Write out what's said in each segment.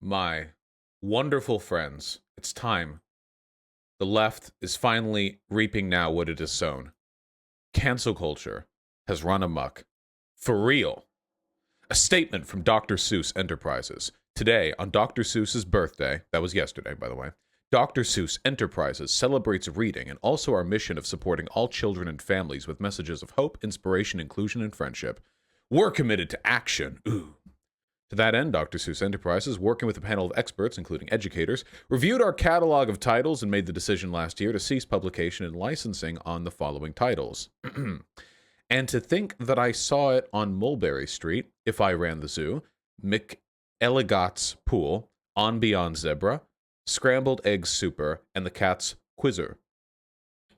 My wonderful friends, it's time. The left is finally reaping now what it has sown. Cancel culture has run amok. For real. A statement from Dr. Seuss Enterprises. Today, on Dr. Seuss's birthday, that was yesterday, by the way, Dr. Seuss Enterprises celebrates reading and also our mission of supporting all children and families with messages of hope, inspiration, inclusion, and friendship. We're committed to action. Ooh. To that end, Dr. Seuss Enterprises, working with a panel of experts, including educators, reviewed our catalog of titles and made the decision last year to cease publication and licensing on the following titles. And to think that I saw it on Mulberry Street, If I Ran the Zoo, McElligot's Pool, On Beyond Zebra, Scrambled Eggs Super, and The Cat's Quizzer.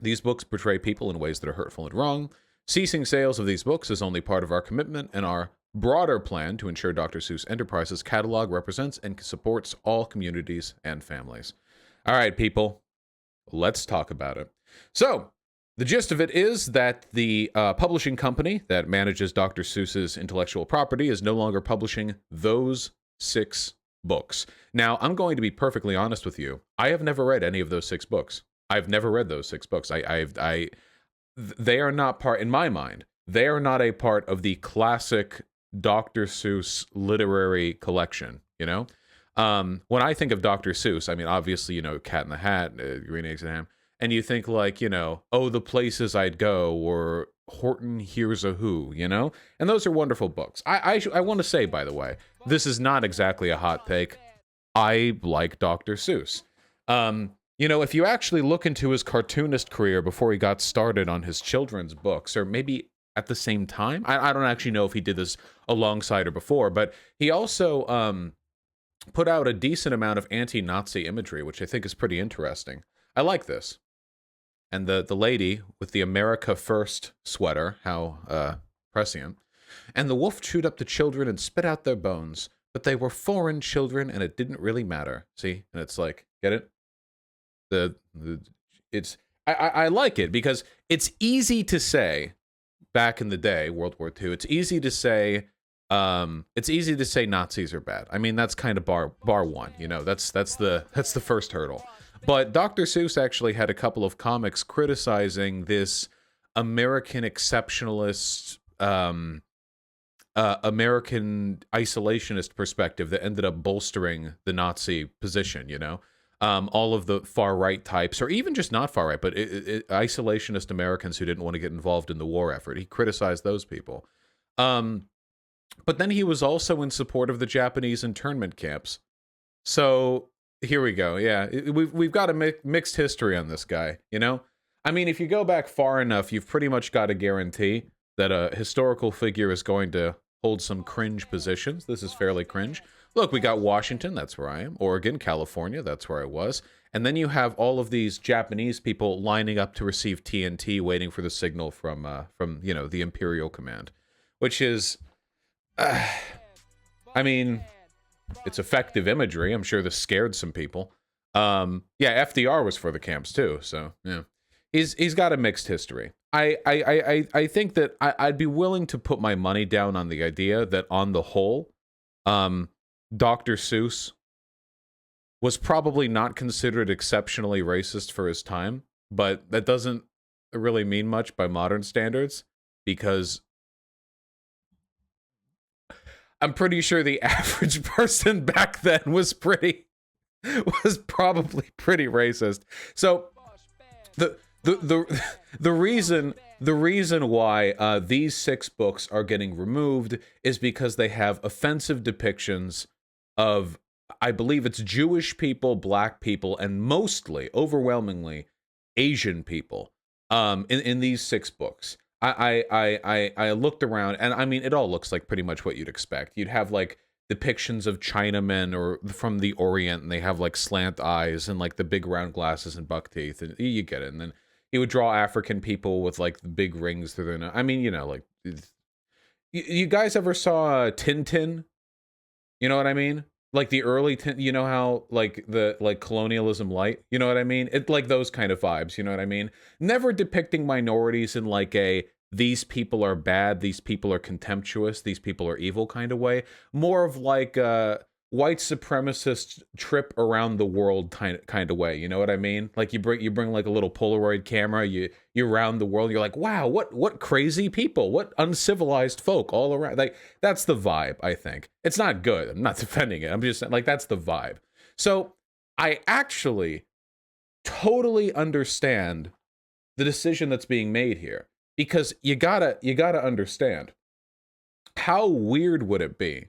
These books portray people in ways that are hurtful and wrong. Ceasing sales of these books is only part of our commitment and our broader plan to ensure Dr. Seuss Enterprises catalog represents and supports all communities and families. All right, people, let's talk about it. So, the gist of it is that the publishing company that manages Dr. Seuss's intellectual property is no longer publishing those 6 books. Now, I'm going to be perfectly honest with you. I have never read any of those 6 books. I've never read those 6 books. They are not part, in my mind, they are not a part of the classic Dr. Seuss literary collection, you know? When I think of Dr. Seuss, I mean, obviously, you know, Cat in the Hat, Green Eggs and Ham, and you think like, you know, Oh, the Places I'd Go, or Horton Hears a Who, you know? And those are wonderful books. I want to say, by the way, this is not exactly a hot take. I like Dr. Seuss. You know, if you actually look into his cartoonist career before he got started on his children's books, or maybe at the same time. I don't actually know if he did this alongside or before, but he also put out a decent amount of anti-Nazi imagery, which I think is pretty interesting. I like this. And the lady with the America First sweater, how prescient. And the wolf chewed up the children and spit out their bones, but they were foreign children and it didn't really matter. See? And it's like, get it? I like it because it's easy to say. Back in the day, World War II, it's easy to say Nazis are bad. I mean, that's kind of bar one, you know. That's the first hurdle. But Dr. Seuss actually had a couple of comics criticizing this American exceptionalist, American isolationist perspective that ended up bolstering the Nazi position, you know. All of the far-right types, or even just not far-right, but isolationist Americans who didn't want to get involved in the war effort. He criticized those people. But then he was also in support of the Japanese internment camps. So here we go. Yeah, we've got a mixed history on this guy, you know? I mean, if you go back far enough, you've pretty much got a guarantee that a historical figure is going to hold some cringe positions. This is fairly cringe. Look, we got Washington, that's where I am. Oregon, California, that's where I was. And then you have all of these Japanese people lining up to receive TNT, waiting for the signal from you know, the Imperial Command. Which is, I mean, it's effective imagery. I'm sure this scared some people. Yeah, FDR was for the camps too, so, yeah. He's got a mixed history. I think that I'd be willing to put my money down on the idea that on the whole, Dr. Seuss was probably not considered exceptionally racist for his time, but that doesn't really mean much by modern standards, because I'm pretty sure the average person back then was probably pretty racist. So the reason why these 6 books are getting removed is because they have offensive depictions of, I believe it's Jewish people, black people, and mostly, overwhelmingly, Asian people in these 6 books. I looked around, and I mean, it all looks like pretty much what you'd expect. You'd have like depictions of Chinamen or from the Orient, and they have like slant eyes and like the big round glasses and buck teeth, and you get it. And then he would draw African people with like the big rings through their nose. I mean, you know, like, you guys ever saw Tintin? You know what I mean? Like the early, you know how like the colonialism light, you know what I mean? It like those kind of vibes, you know what I mean? Never depicting minorities in like a these people are bad, these people are contemptuous, these people are evil kind of way. More of like a white supremacist trip around the world kind of way. You know what I mean? Like you bring like a little Polaroid camera, you round the world, you're like, wow, what crazy people, what uncivilized folk all around. Like that's the vibe, I think. It's not good. I'm not defending it. I'm just saying, like, that's the vibe. So I actually totally understand the decision that's being made here, because you gotta understand, how weird would it be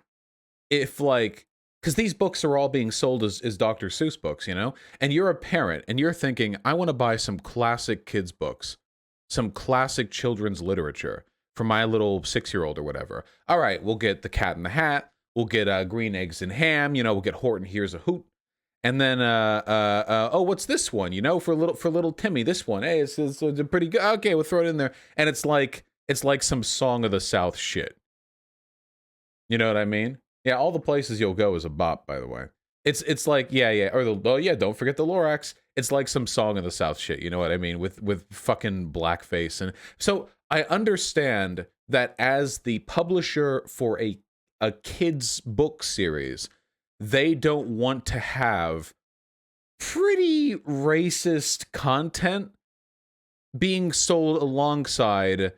if, like, because these books are all being sold as Dr. Seuss books, you know, and you're a parent and you're thinking, I want to buy some classic kids books, some classic children's literature for my little 6-year-old or whatever. All right, we'll get The Cat in the Hat, we'll get Green Eggs and Ham, you know, we'll get Horton Hears a Hoot. And then, oh, what's this one? You know, for little Timmy, this one. Hey, it's pretty good. Okay, we'll throw it in there. And it's like some Song of the South shit. You know what I mean? Yeah, All the Places You'll Go is a bop, by the way. It's like, yeah, or don't forget the Lorax. It's like some Song of the South shit. You know what I mean? With fucking blackface. And so I understand that as the publisher for a kid's book series, they don't want to have pretty racist content being sold alongside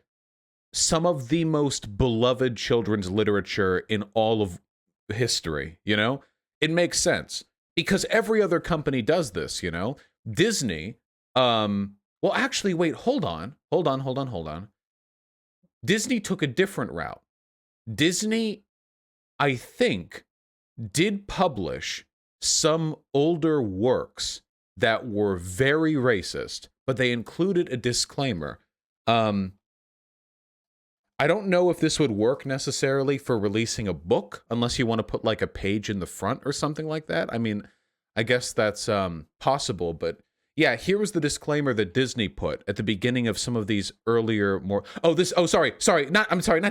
some of the most beloved children's literature in all of history, you know? It makes sense because every other company does this, you know? Disney, well, actually, wait, hold on. Disney took a different route. Disney, I think, did publish some older works that were very racist, but they included a disclaimer. I don't know if this would work necessarily for releasing a book, unless you want to put like a page in the front or something like that. I mean, I guess that's possible, but yeah, here was the disclaimer that Disney put at the beginning of some of these earlier not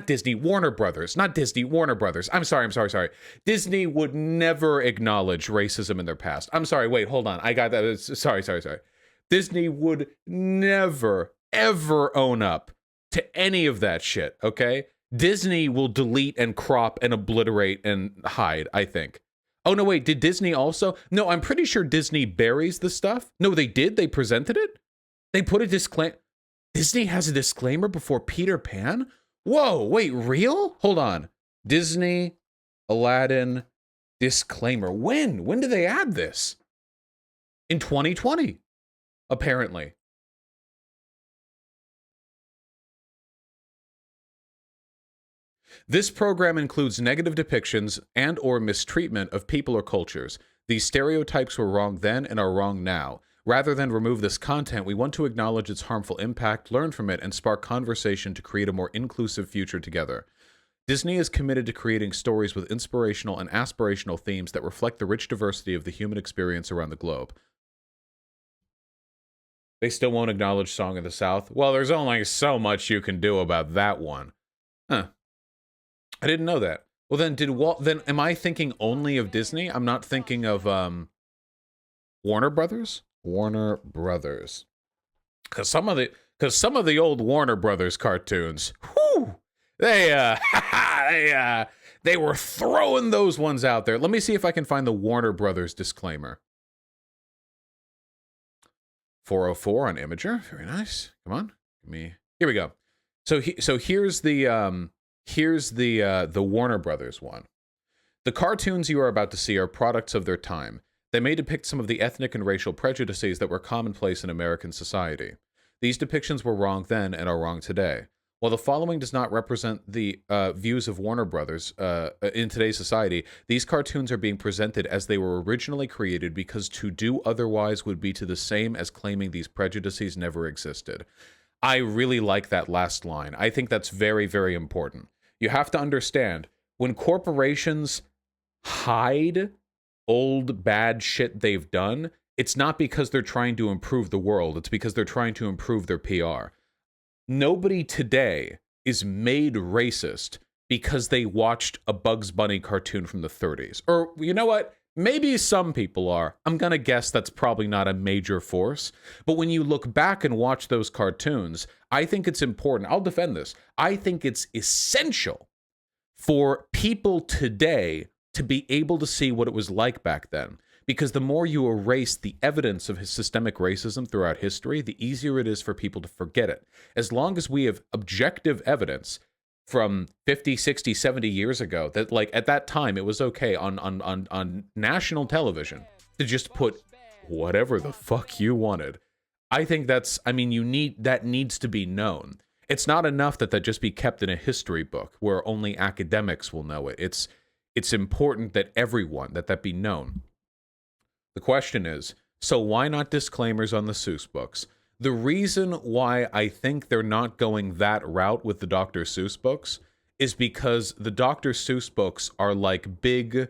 Disney, Warner Brothers, not Disney, Warner Brothers. I'm sorry. Disney would never acknowledge racism in their past. I'm sorry, wait, hold on. I got that. Sorry. Disney would never, ever own up to any of that shit, okay? Disney will delete and crop and obliterate and hide, I think. Oh, no, wait, did Disney also? No, I'm pretty sure Disney buries the stuff. No, they did? They presented it? They put a disclaimer. Disney has a disclaimer before Peter Pan? Whoa, wait, real? Hold on. Disney, Aladdin, disclaimer. When? When did they add this? In 2020, apparently. This program includes negative depictions and or mistreatment of people or cultures. These stereotypes were wrong then and are wrong now. Rather than remove this content, we want to acknowledge its harmful impact, learn from it, and spark conversation to create a more inclusive future together. Disney is committed to creating stories with inspirational and aspirational themes that reflect the rich diversity of the human experience around the globe. They still won't acknowledge Song of the South? Well, there's only so much you can do about that one. Huh. I didn't know that. Well, then then am I thinking only of Disney? I'm not thinking of Warner Brothers? Warner Brothers. Cuz some of the old Warner Brothers cartoons, whew, they they were throwing those ones out there. Let me see if I can find the Warner Brothers disclaimer. 404 on Imager. Very nice. Come on. Here we go. So here's the Warner Brothers one. The cartoons you are about to see are products of their time. They may depict some of the ethnic and racial prejudices that were commonplace in American society. These depictions were wrong then and are wrong today. While the following does not represent the views of Warner Brothers in today's society, these cartoons are being presented as they were originally created because to do otherwise would be to the same as claiming these prejudices never existed. I really like that last line. I think that's very, very important. You have to understand, when corporations hide old bad shit they've done, it's not because they're trying to improve the world. It's because they're trying to improve their PR. Nobody today is made racist because they watched a Bugs Bunny cartoon from the 30s. Or, you know what? Maybe some people are. I'm going to guess that's probably not a major force. But when you look back and watch those cartoons, I think it's important. I'll defend this. I think it's essential for people today to be able to see what it was like back then. Because the more you erase the evidence of his systemic racism throughout history, the easier it is for people to forget it. As long as we have objective evidence from 50, 60, 70 years ago that, like, at that time it was okay on national television to just put whatever the fuck you wanted. I think that needs to be known. It's not enough that just be kept in a history book where only academics will know it. It's important that everyone, that be known. The question is, so why not disclaimers on the Seuss books? The reason why I think they're not going that route with the Dr. Seuss books is because the Dr. Seuss books are like big,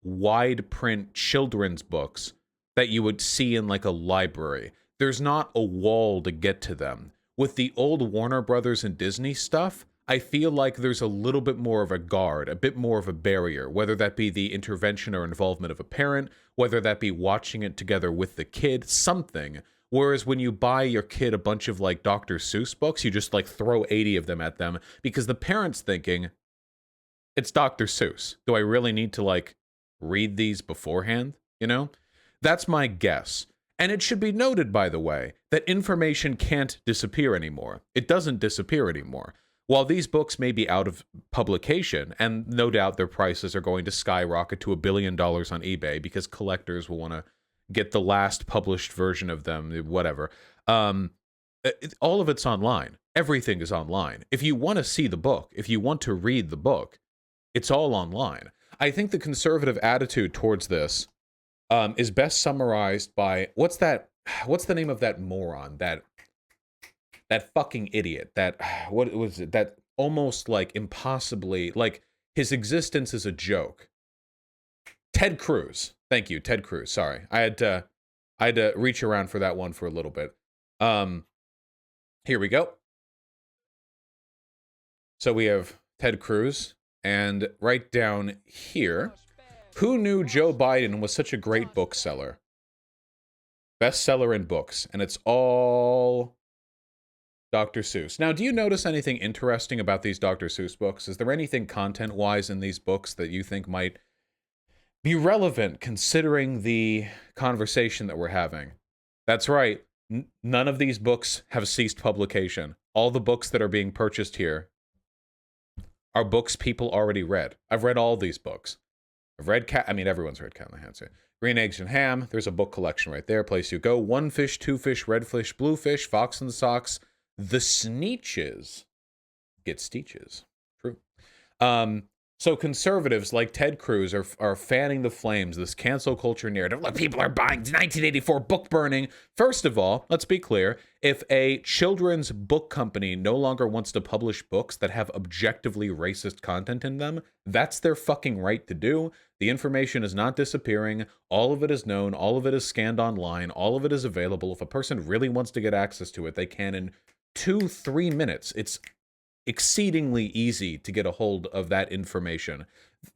wide print children's books that you would see in like a library. There's not a wall to get to them. With the old Warner Brothers and Disney stuff, I feel like there's a little bit more of a guard, a bit more of a barrier, whether that be the intervention or involvement of a parent, whether that be watching it together with the kid, something. Whereas when you buy your kid a bunch of like Dr. Seuss books, you just like throw 80 of them at them because the parent's thinking, it's Dr. Seuss. Do I really need to like read these beforehand? You know? That's my guess. And it should be noted, by the way, that information can't disappear anymore. It doesn't disappear anymore. While these books may be out of publication, and no doubt their prices are going to skyrocket to $1 billion on eBay because collectors will want to get the last published version of them, whatever. All of it's online. Everything is online. If you want to see the book, if you want to read the book, it's all online. I think the conservative attitude towards this is best summarized by, what's the name of that moron, that fucking idiot, what was it, that almost like impossibly, like his existence is a joke. Ted Cruz. Thank you, Ted Cruz. Sorry. I had to reach around for that one for a little bit. Here we go. So we have Ted Cruz, and right down here, who knew Joe Biden was such a great bookseller? Bestseller in books, and it's all Dr. Seuss. Now, do you notice anything interesting about these Dr. Seuss books? Is there anything content-wise in these books that you think might be relevant considering the conversation that we're having? That's right. None of these books have ceased publication. All the books that are being purchased here are books people already read. I've read all these books. I've read everyone's read Cat in the Hat. Green Eggs and Ham. There's a book collection right there. Place you go. One Fish, Two Fish, Red Fish, Blue Fish, Fox and the Socks. The Sneetches get stitches. True. So conservatives like Ted Cruz are fanning the flames, this cancel culture narrative. Look, people are buying 1984 book burning. First of all, let's be clear. If a children's book company no longer wants to publish books that have objectively racist content in them, that's their fucking right to do. The information is not disappearing. All of it is known. All of it is scanned online. All of it is available. If a person really wants to get access to it, they can in 2-3 minutes. It's exceedingly easy to get a hold of that information,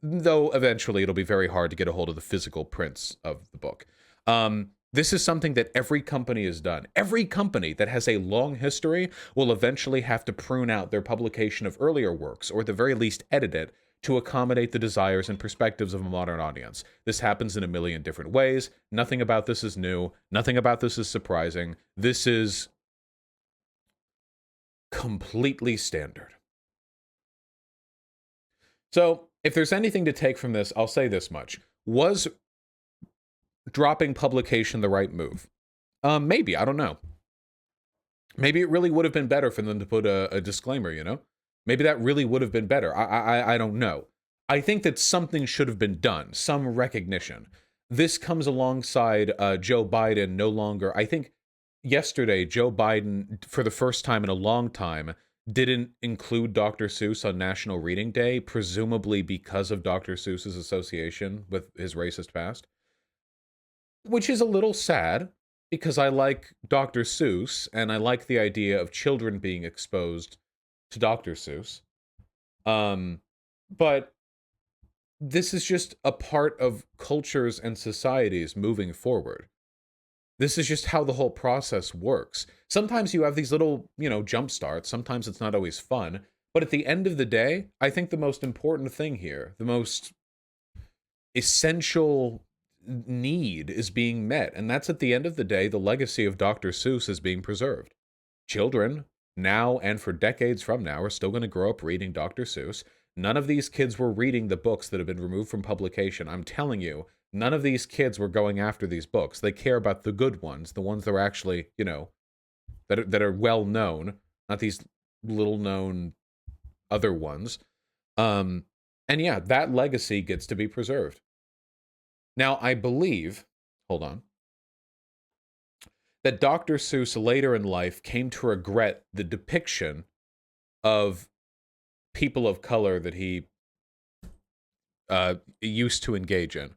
though eventually it'll be very hard to get a hold of the physical prints of the book. This is something that every company has done. Every company that has a long history will eventually have to prune out their publication of earlier works, or at the very least edit it, to accommodate the desires and perspectives of a modern audience. This happens in a million different ways. Nothing about this is new. Nothing about this is surprising. This is completely standard. So, if there's anything to take from this, I'll say this much. Was dropping publication the right move? Maybe, I don't know. Maybe it really would have been better for them to put a disclaimer, you know? Maybe that really would have been better. I don't know. I think that something should have been done, some recognition. This comes alongside Joe Biden no longer, I think, yesterday, Joe Biden, for the first time in a long time, didn't include Dr. Seuss on National Reading Day, presumably because of Dr. Seuss's association with his racist past. Which is a little sad, because I like Dr. Seuss, and I like the idea of children being exposed to Dr. Seuss. But this is just a part of cultures and societies moving forward. This is just how the whole process works. Sometimes you have these little, jump starts. Sometimes it's not always fun. But at the end of the day, I think the most important thing here, the most essential need is being met. And that's at the end of the day, the legacy of Dr. Seuss is being preserved. Children, now and for decades from now, are still going to grow up reading Dr. Seuss. None of these kids were reading the books that have been removed from publication. I'm telling you, none of these kids were going after these books. They care about the good ones, the ones that are actually, that are well known, not these little known other ones. And yeah, that legacy gets to be preserved. Now, I believe, hold on, that Dr. Seuss later in life came to regret the depiction of people of color that he used to engage in.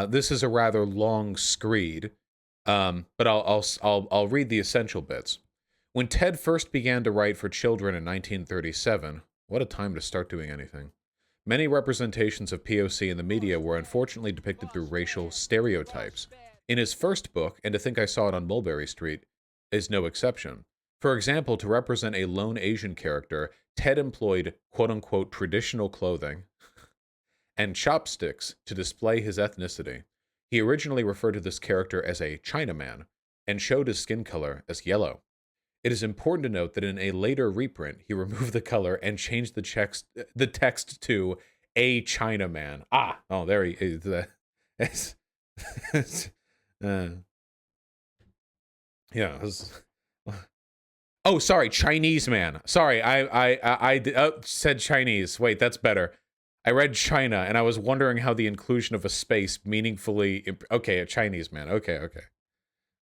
This is a rather long screed, but I'll read the essential bits. When Ted first began to write for children in 1937, what a time to start doing anything. Many representations of POC in the media were unfortunately depicted through racial stereotypes. In his first book, And to Think I Saw It on Mulberry Street, is no exception. For example, to represent a lone Asian character, Ted employed quote-unquote traditional clothing and chopsticks to display his ethnicity. He originally referred to this character as a Chinaman and showed his skin color as yellow. It is important to note that in a later reprint, he removed the color and changed the text to a Chinaman. Oh, there he is. Yeah. Oh, sorry, Chinese man. Sorry, I said Chinese. Wait, that's better. I read China, and I was wondering how the inclusion of a space meaningfully... Okay, a Chinese man. Okay.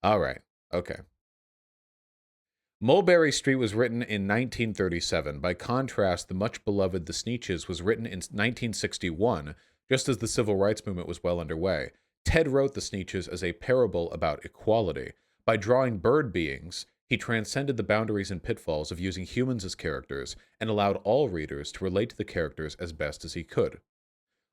All right. Okay. Mulberry Street was written in 1937. By contrast, the much-beloved The Sneetches was written in 1961, just as the civil rights movement was well underway. Ted wrote The Sneetches as a parable about equality. By drawing bird beings, he transcended the boundaries and pitfalls of using humans as characters and allowed all readers to relate to the characters as best as he could.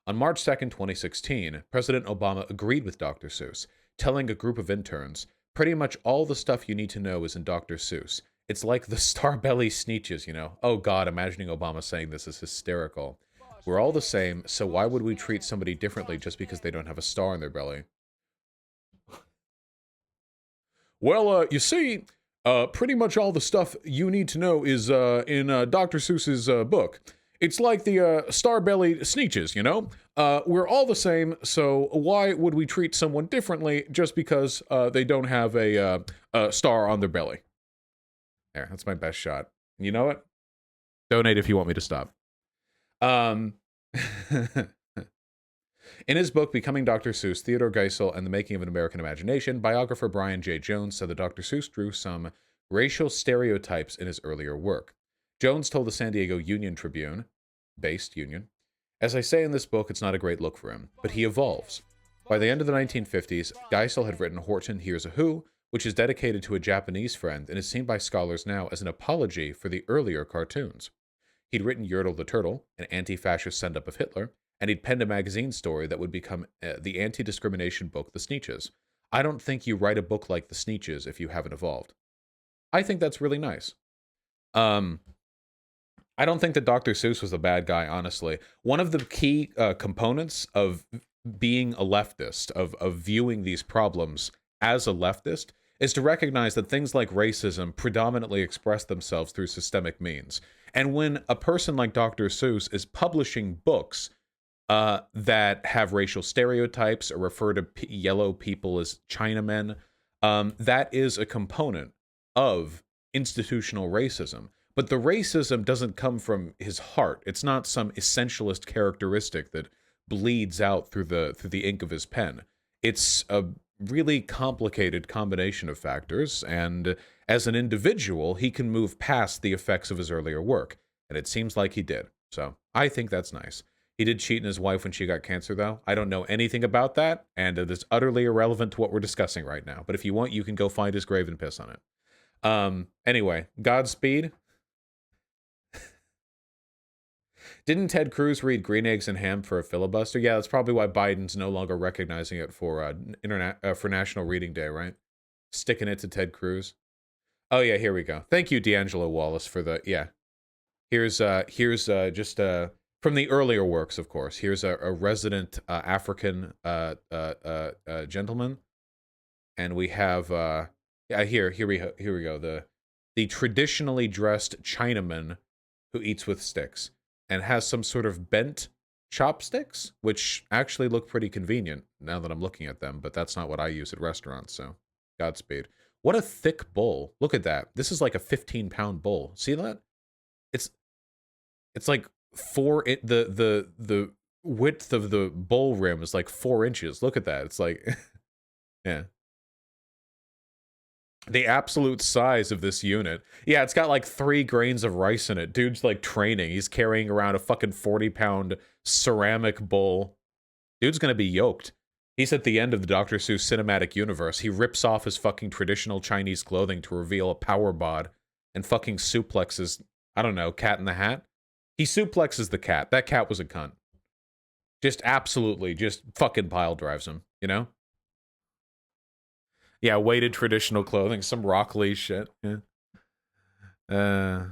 On March 2nd, 2016, President Obama agreed with Dr. Seuss, telling a group of interns, "Pretty much all the stuff you need to know is in Dr. Seuss. It's like the Starbelly Sneetches, you know." Oh God, imagining Obama saying this is hysterical. "We're all the same, so why would we treat somebody differently just because they don't have a star in their belly?" Well, you see, pretty much all the stuff you need to know is in Dr. Seuss's book. It's like the Starbelly Sneetches, you know? We're all the same, so why would we treat someone differently just because they don't have a star on their belly? There, that's my best shot. You know what? Donate if you want me to stop. In his book, Becoming Dr. Seuss, Theodore Geisel and the Making of an American Imagination, biographer Brian J. Jones said that Dr. Seuss drew some racial stereotypes in his earlier work. Jones told the San Diego Union-based Union, "As I say in this book, it's not a great look for him, but he evolves." By the end of the 1950s, Geisel had written Horton Hears a Who, which is dedicated to a Japanese friend and is seen by scholars now as an apology for the earlier cartoons. He'd written Yertle the Turtle, an anti-fascist send-up of Hitler, and he'd penned a magazine story that would become the anti-discrimination book, The Sneetches. I don't think you write a book like The Sneetches if you haven't evolved. I think that's really nice. I don't think that Dr. Seuss was a bad guy, honestly. One of the key components of being a leftist, of viewing these problems as a leftist, is to recognize that things like racism predominantly express themselves through systemic means. And when a person like Dr. Seuss is publishing books that have racial stereotypes or refer to yellow people as Chinamen, that is a component of institutional racism. But the racism doesn't come from his heart. It's not some essentialist characteristic that bleeds out through the ink of his pen. It's a really complicated combination of factors, and as an individual, he can move past the effects of his earlier work, and it seems like he did. So I think that's nice. He did cheat on his wife when she got cancer, though. I don't know anything about that, and it is utterly irrelevant to what we're discussing right now. But if you want, you can go find his grave and piss on it. Anyway, Godspeed. Didn't Ted Cruz read Green Eggs and Ham for a filibuster? Yeah, that's probably why Biden's no longer recognizing it for for National Reading Day, right? Sticking it to Ted Cruz. Oh yeah, here we go. Thank you, D'Angelo Wallace, for the yeah. Here's just from the earlier works, of course. Here's a resident African gentleman, and we have yeah, here we go. The traditionally dressed Chinaman who eats with sticks and has some sort of bent chopsticks, which actually look pretty convenient now that I'm looking at them, but that's not what I use at restaurants, so Godspeed. What a thick bowl. Look at that. This is like a 15-pound bowl. See that? It's it's like the width of the bowl rim is like 4 inches. Look at that. It's like yeah. The absolute size of this unit. Yeah, it's got like 3 grains of rice in it. Dude's like training. He's carrying around a fucking 40-pound ceramic bowl. Dude's gonna be yoked. He's at the end of the Dr. Seuss cinematic universe. He rips off his fucking traditional Chinese clothing to reveal a power bod and fucking suplexes, I don't know, Cat in the Hat. He suplexes the cat. That cat was a cunt. Just absolutely, just fucking pile drives him, you know? Yeah, weighted traditional clothing, some Rock Lee shit. Yeah.